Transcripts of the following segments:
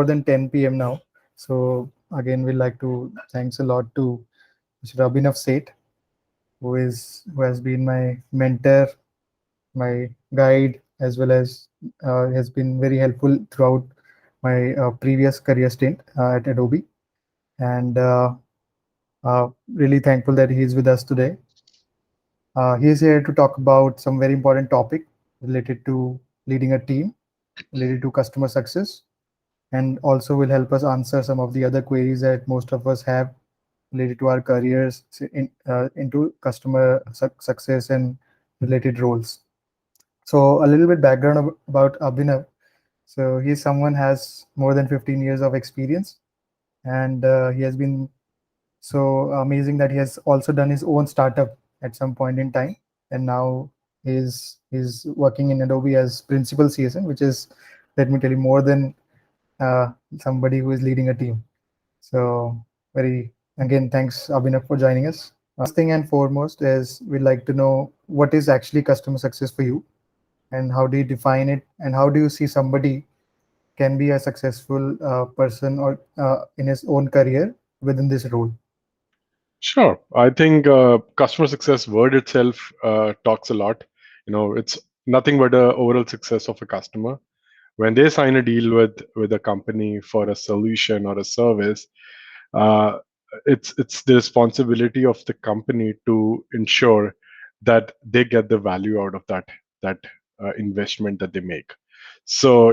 more than 10 p.m. now. So again, we'd like to thanks a lot to Mr. Abhinav Seth, who has been my mentor, my guide, as well as has been very helpful throughout my previous career stint at Adobe. And really thankful that he is with us today. He is here to talk about some very important topic related to leading a team, related to customer success, and also will help us answer some of the other queries that most of us have related to our careers into customer success and related roles. So a little bit background about Abhinav. So he's someone has more than 15 years of experience, and he has been so amazing that he has also done his own startup at some point in time, and now he's working in Adobe as principal CSM, which is, let me tell you, more than somebody who is leading a team. So very again, thanks Abhinav for joining us. First thing and foremost is we'd like to know what is actually customer success for you, and how do you define it, and how do you see somebody can be a successful person or in his own career within this role. Sure. I think customer success word itself talks a lot. It's nothing but the overall success of a customer. When they sign a deal with a company for a solution or a service, uh, it's the responsibility of the company to ensure that they get the value out of that investment that they make. So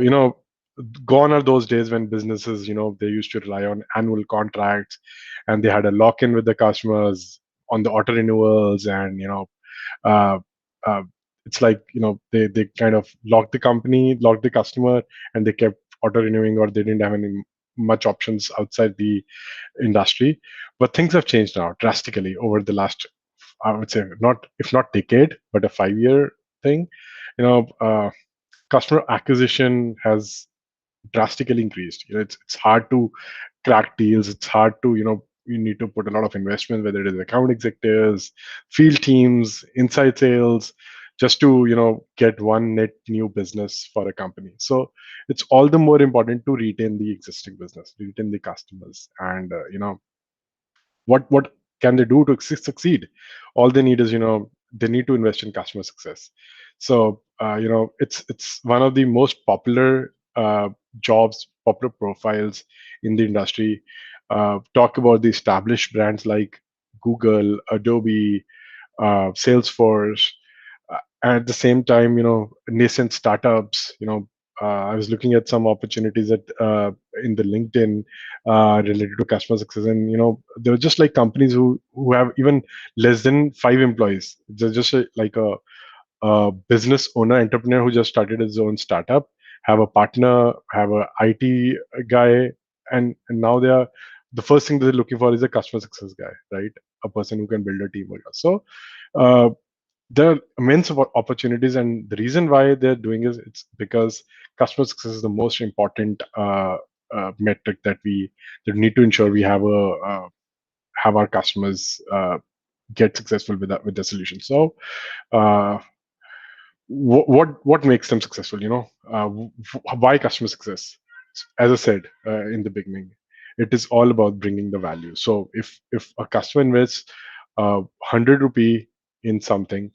gone are those days when businesses they used to rely on annual contracts, and they had a lock-in with the customers on the auto renewals, and uh, uh, it's like they kind of locked the customer, and they kept auto renewing, or they didn't have any much options outside the industry. But things have changed now drastically over the last, I would say, not if not decade, but a 5-year thing. Customer acquisition has drastically increased. It's hard to crack deals. It's hard to you need to put a lot of investment, whether it is account executives, field teams, inside sales, just to get one net new business for a company. So it's all the more important to retain the existing business, retain the customers, and what can they do to succeed? All they need is they need to invest in customer success. So it's one of the most popular jobs, popular profiles in the industry. Talk about the established brands like Google, Adobe, Salesforce. At the same time, nascent startups. I was looking at some opportunities in the LinkedIn related to customer success, and they're just like companies who have even less than 5 employees. They're just like a business owner, entrepreneur who just started his own startup, have a partner, have a IT guy, and now they are the first thing that they're looking for is a customer success guy, right? A person who can build a team. So uh, there are immense opportunities, and the reason why they're doing is it's because customer success is the most important metric that we need to ensure we have our customers get successful with the solution. So uh, what makes them successful? Why customer success? As I said in the beginning, it is all about bringing the value. So if a customer invests 100 rupee in something,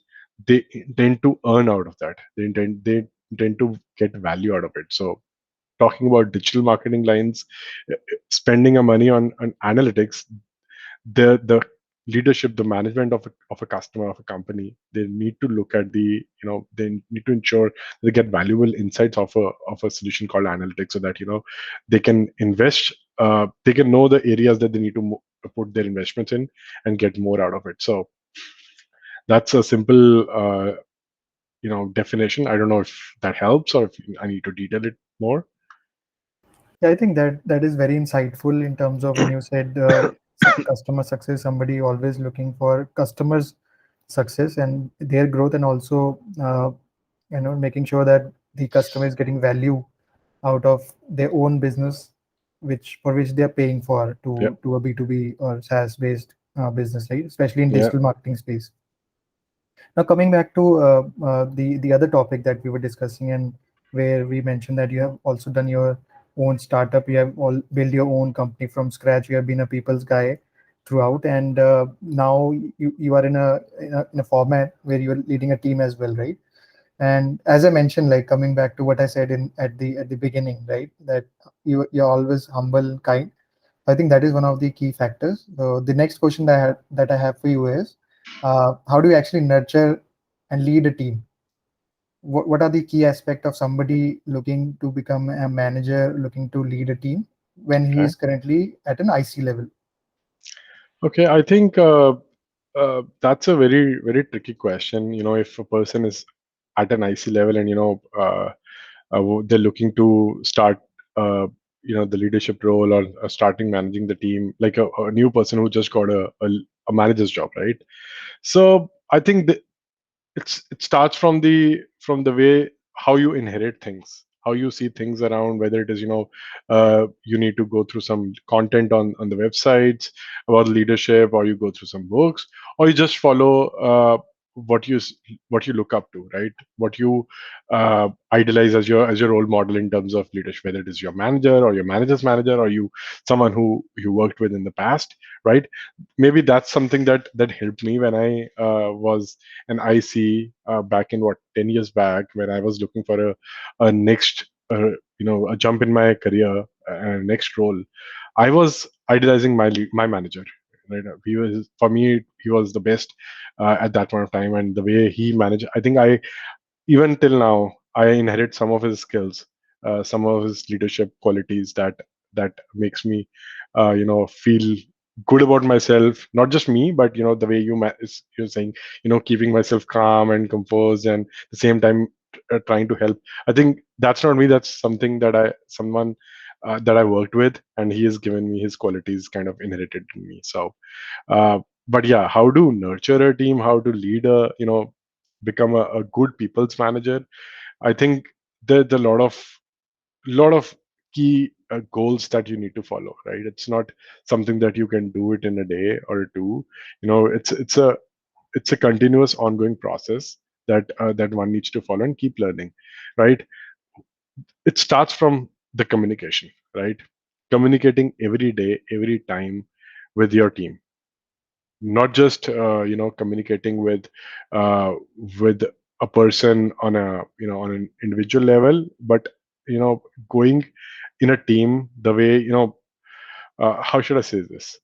they intend to earn out of that. They intend to get value out of it. So talking about digital marketing lines, spending a money on analytics, the leadership, the management of a customer, of a company, they need to look at they need to ensure they get valuable insights of a solution called analytics, so that they can invest, they can know the areas that they need to put their investments in and get more out of it. So that's a simple definition. I don't know if that helps, or if I need to detail it more. Yeah, I think that is very insightful in terms of when you said customer success, somebody always looking for customers' success and their growth, and also making sure that the customer is getting value out of their own business, which for which they are paying for Yeah, to a B2B or SaaS based business, right? Especially in yeah. digital marketing space. Now, coming back to the other topic that we were discussing, and where we mentioned that you have also done your own startup, you have all built your own company from scratch, you have been a people's guy throughout, and now you are in a format where you're leading a team as well, right? And as I mentioned, like coming back to what I said in at the beginning, right, that you're always humble, kind. I think that is one of the key factors. So the next question that I have for you is, how do you actually nurture and lead a team? What are the key aspect of somebody looking to become a manager, looking to lead a team when he Okay. is currently at an IC level? Okay, I think that's a very tricky question. If a person is at an IC level and they're looking to start the leadership role, or starting managing the team, like a new person who just got a manager's job, right? So I think it starts from the way how you inherit things, how you see things around, whether it is you need to go through some content on the websites about leadership, or you go through some books, or you just follow what what you look up to, right? What you idolize as your role model in terms of leadership, whether it is your manager or your manager's manager, or someone who you worked with in the past, right? Maybe that's something that helped me when I was an IC back in, what, 10 years back, when I was looking for a next a jump in my career, next role. I was idolizing my manager, right? He was, for me, he was the best at that point of time, and the way he managed, I think I, even till now, I inherit some of his skills, some of his leadership qualities that makes me feel good about myself. Not just me, but the way you're saying, keeping myself calm and composed, and at the same time trying to help. I think that's not me, that's something that I someone that I worked with, and he has given me his qualities, kind of inherited in me. So uh, but yeah, how to nurture a team, how to lead become a good people's manager. I think there's a lot of key goals that you need to follow, right? It's not something that you can do it in a day or two. It's a continuous ongoing process that one needs to follow and keep learning, right? It starts from the communication, right? Communicating every day, every time, with your team, not just communicating uh, with a person on a on an individual level, but going in a team, the way how should I say this,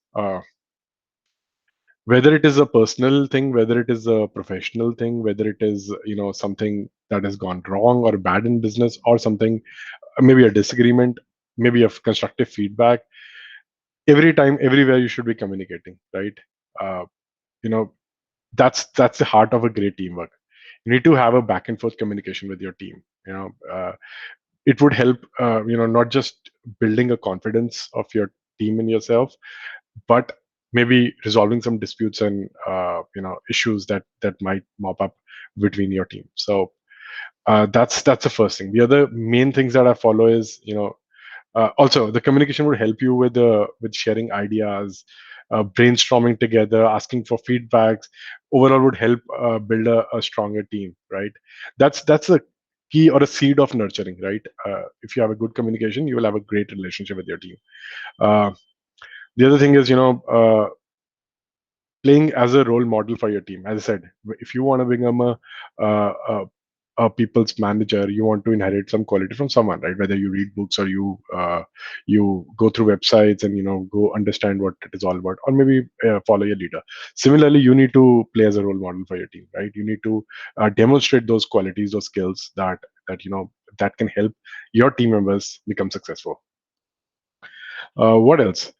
whether it is a personal thing, whether it is a professional thing, whether it is something that has gone wrong or bad in business, or something, maybe a disagreement, maybe a constructive feedback, every time, everywhere, you should be communicating, right? uh, you know that's the heart of a great teamwork. You need to have a back and forth communication with your team. It would help, not just building a confidence of your team in yourself, but maybe resolving some disputes and issues that might mop up between your team. So that's the first thing. The other main things that I follow is, also, the communication would help you with sharing ideas, brainstorming together, asking for feedbacks. Overall, would help build a stronger team, right? That's a key or a seed of nurturing, right? If you have a good communication, you will have a great relationship with your team. Uh, the other thing is, playing as a role model for your team. As I said, if you want to become uh, a a people's manager, you want to inherit some quality from someone, right? Whether you read books, or you go through websites and go understand what it is all about, or maybe follow your leader. Similarly, you need to play as a role model for your team, right? You need to demonstrate those qualities, those skills that can help your team members become successful. What else?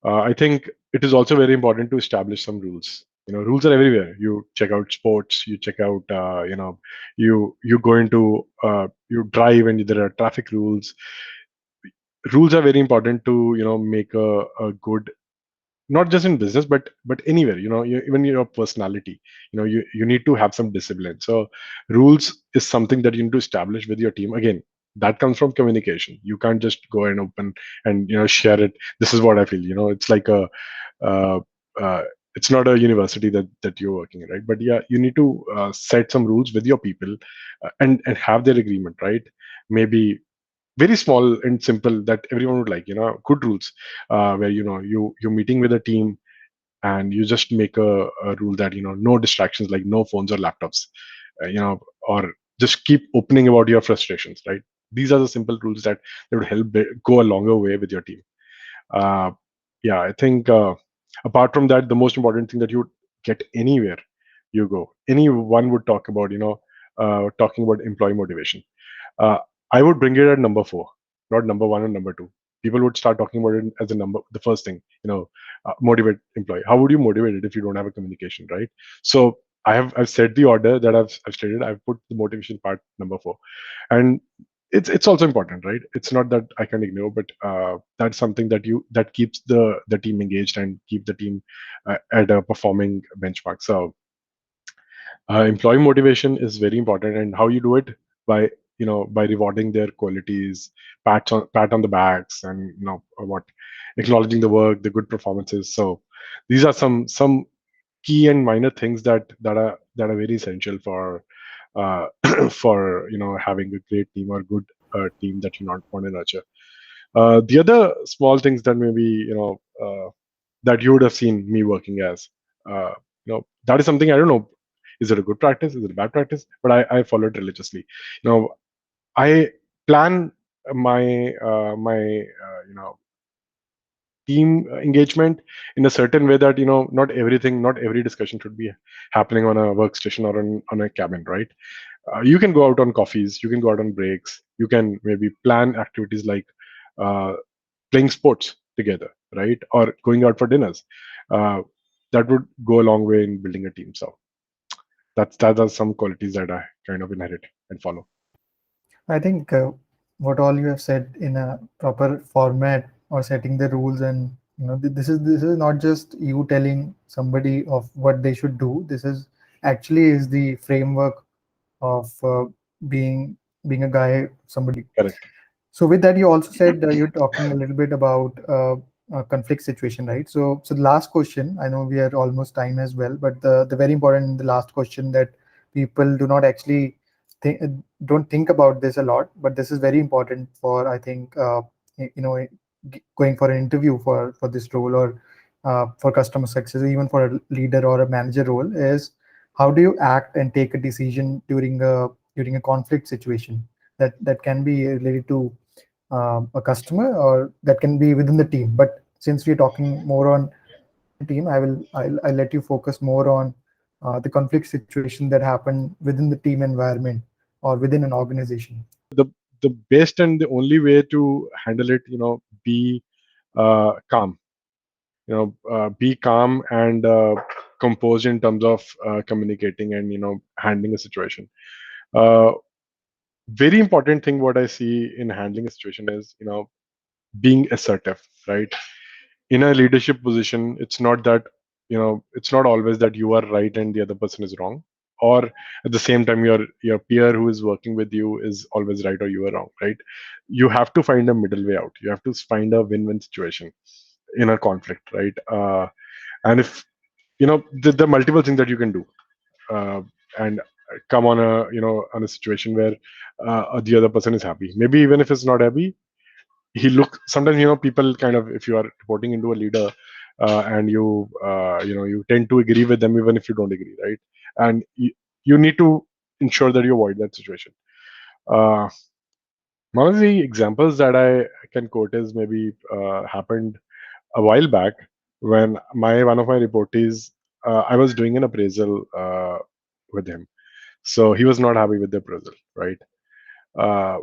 I think it is also very important to establish some rules. Rules are everywhere. You check out sports, you check out, you go into, you drive, and there are traffic rules. Rules are very important to make a good, not just in business, but anywhere. Even your personality. You need to have some discipline. So rules is something that you need to establish with your team. Again, that comes from communication. You can't just go and open and share it. This is what I feel. It's like a uh, uh, it's not a university that you're working in, right? But yeah, you need to set some rules with your people, and have their agreement, right? Maybe very small and simple that everyone would like. Good rules, where you're meeting with a team, and you just make a rule that no distractions, like no phones or laptops, or just keep opening about your frustrations, right? These are the simple rules that would help go a longer way with your team. uh, yeah, I think, apart from that, the most important thing that you would get anywhere you go, anyone would talk about, talking about employee motivation. uh, I would bring it at number four, not number one or number two. People would start talking about it as a number, the first thing, motivate employee. How would you motivate it if you don't have a communication, right? So I've set the order that I've stated. I've put the motivation part number four, and it's also important, right? It's not that I can ignore, but that's something that keeps the team engaged and keep the team at a performing benchmark. So employee motivation is very important, and how you do it, by by rewarding their qualities, pat on the backs, and what, acknowledging the work, the good performances. So these are some key and minor things that are very essential for for having a great team, or good team that you not want to nurture. The other small things that maybe that you would have seen me working as, uh, that is something I don't know. Is it a good practice? Is it a bad practice? But I follow it religiously. I plan my team engagement in a certain way that not every discussion should be happening on a workstation or on a cabin, right? You can go out on coffees, you can go out on breaks, you can maybe plan activities like uh, playing sports together, right? Or going out for dinners. Uh, that would go a long way in building a team. So that are some qualities that I kind of inherit and follow. I think what all you have said in a proper format or setting the rules, and this is not just you telling somebody of what they should do. This is actually is the framework of being a guy, somebody. Correct. So with that, you also said you're talking a little bit about conflict situation, right? So the last question, I know we are almost time as well, but the very important, the last question that people do not actually think, don't think about this a lot, but this is very important for, I think, going for an interview for this role, or for customer success, even for a leader or a manager role, is how do you act and take a decision during a conflict situation that can be related to a customer, or that can be within the team. But since we're talking more on team, I'll let you focus more on the conflict situation that happen within the team environment or within an organization. The best and the only way to handle it, be calm. Be calm and composed in terms of communicating and handling a situation. Uh, Very important thing what I see in handling a situation is being assertive, right? In a leadership position, it's not that it's not always that you are right and the other person is wrong, or at the same time your peer who is working with you is always right or you are wrong, right? You have to find a middle way out. You have to find a win-win situation in a conflict, right? And if the multiple things that you can do, uh, and come on a on a situation where the other person is happy, maybe even if it's not happy, he look sometimes, people kind of, if you are reporting into a leader, and you tend to agree with them even if you don't agree, right? And you need to ensure that you avoid that situation. uh, One of the examples that I can quote is maybe happened a while back, when my one of my reportees, I was doing an appraisal with him. So he was not happy with the appraisal, right? uh,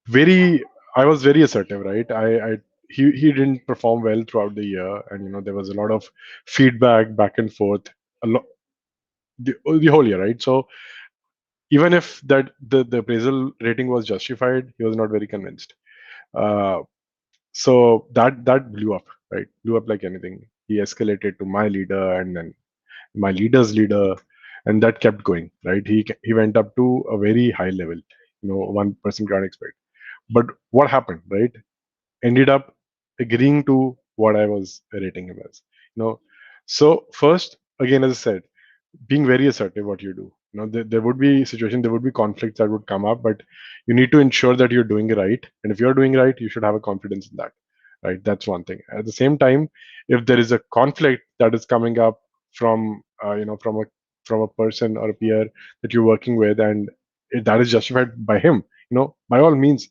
very I was very assertive, right? He didn't perform well throughout the year, and there was a lot of feedback back and forth, a lot, the whole year, right? So even if that the appraisal rating was justified, he was not very convinced. uh, so that blew up, right? Blew up like anything. He escalated to my leader, and then my leader's leader, and that kept going, right? He went up to a very high level, one person can't expect. But what happened, right? Ended up agreeing to what I was rating him as. You know, so first, again, as I said, being very assertive what you do. There would be situations, there would be conflicts that would come up, but you need to ensure that you're doing it right. And if you're doing right, you should have a confidence in that, right? That's one thing. At the same time, if there is a conflict that is coming up from from a person or a peer that you're working with, and if that is justified by him, by all means,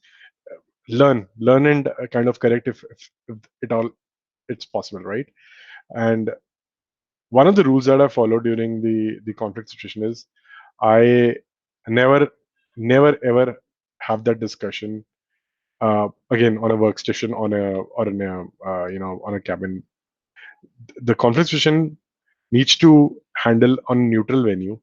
learn and kind of correct if it all it's possible, right? And one of the rules that I follow during the conflict situation is I never ever have that discussion again on a workstation on a or in a on a cabin. The conflict situation needs to handle on neutral venue,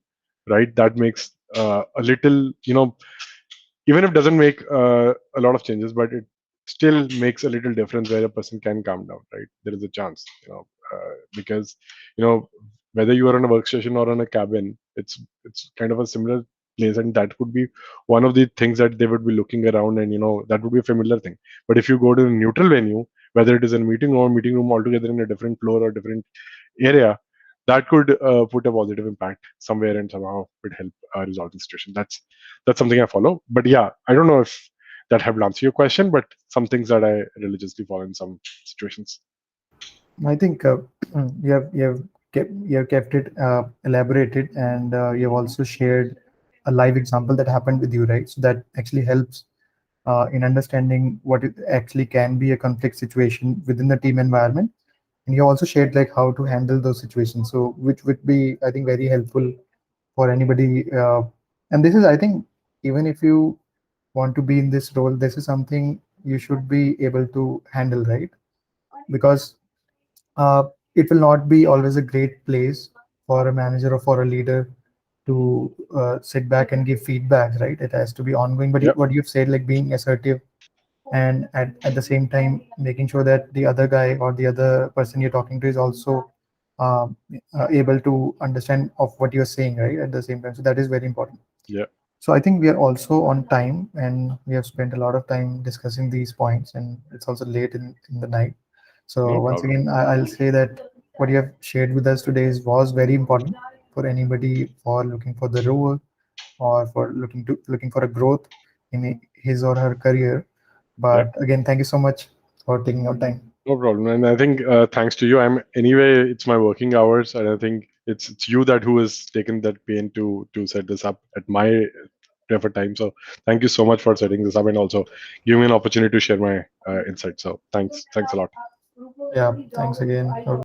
right? That makes a little, even if it doesn't make a lot of changes, but it still makes a little difference where a person can calm down, right? There is a chance, because you know whether you are on a workstation or on a cabin, it's kind of a similar place, and that would be one of the things that they would be looking around, and that would be a familiar thing. But if you go to a neutral venue, whether it is a meeting room altogether in a different floor or different area, that could put a positive impact somewhere and somehow would help resolve the situation. That's something I follow. But yeah, I don't know if that have answered your question, but some things that I religiously follow in some situations. I think you have kept it elaborated, and you have also shared a live example that happened with you, right? So that actually helps in understanding what it actually can be a conflict situation within the team environment. And you also shared like how to handle those situations, so which would be, I think, very helpful for anybody. And this is, I think, even if you want to be in this role, this is something you should be able to handle, right? Because uh, it will not be always a great place for a manager or for a leader to sit back and give feedback, right? It has to be ongoing. But Yep. what you've said, like being assertive and at the same time making sure that the other guy or the other person you're talking to is also um, able to understand of what you're saying, right? At the same time. So that is very important. Yeah. So I think we are also on time, and we have spent a lot of time discussing these points, and it's also late in the night. So No once problem. again, I'll say that what you have shared with us today was very important for anybody for looking for the role or for looking for a growth in his or her career. Yeah. But again, thank you so much for taking your time. No problem. And I think thanks to you, I'm anyway. It's my working hours, and I think it's you that who has taken that pain to set this up at my preferred time. So thank you so much for setting this up and also giving me an opportunity to share my insights. So thanks a lot. Yeah, thanks again. Have a good day.